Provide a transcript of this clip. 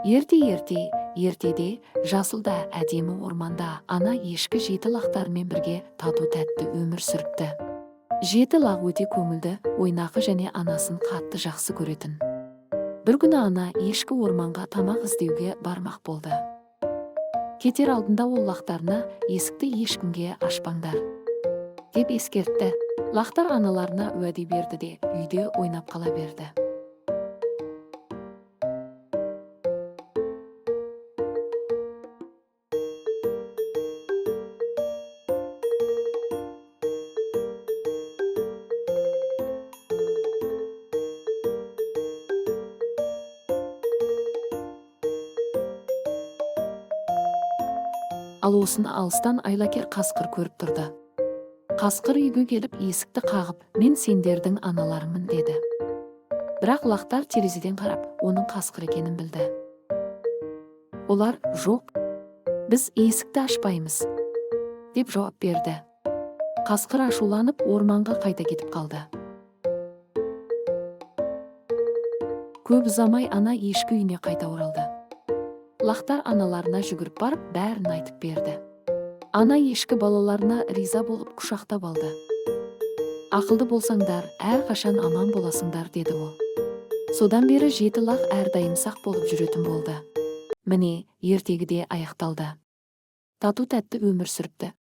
Ертеде жасылда әдемі орманда ана ешкі жеті лақтармен бірге тату тәтті өмір сүріпті. Жеті лақ өте көңілді, ойнақы және анасын қатты жақсы көретін. Бір күні ана ешкі орманға тамақ іздеуге бармақ болды. Кетер алдында ол лақтарына есікті ешкімге ашпаңдар деп ескертті. Лақтар аналарына уәде берді де үйде ойнап қала берді. Ал осыны алыстан айлакер қасқыр көріп тұрды. Қасқыр үйге келіп есікті қағып, мен сендердің аналарыңмын деді. Бірақ лақтар терезеден қарап, оның қасқыр екенін білді. Олар, жоқ, біз есікті ашпаймыз, деп жауап берді. Қасқыр ашуланып орманға қайта кетіп қалды. Көп ұзамай ана ешкі үйіне қайта оралды. Лақтар аналарына жүгіріп барып, бәрін айтып берді. Ана ешкі балаларына риза болып құшақтап алды. Ақылды болсаңдар, әрқашан аман боласыңдар, деді ол. Содан бері жеті лақ әрдайым сақ болып жүретін болды. Міне, ертегіде аяқталды. Тату тәтті өмір сүріпті.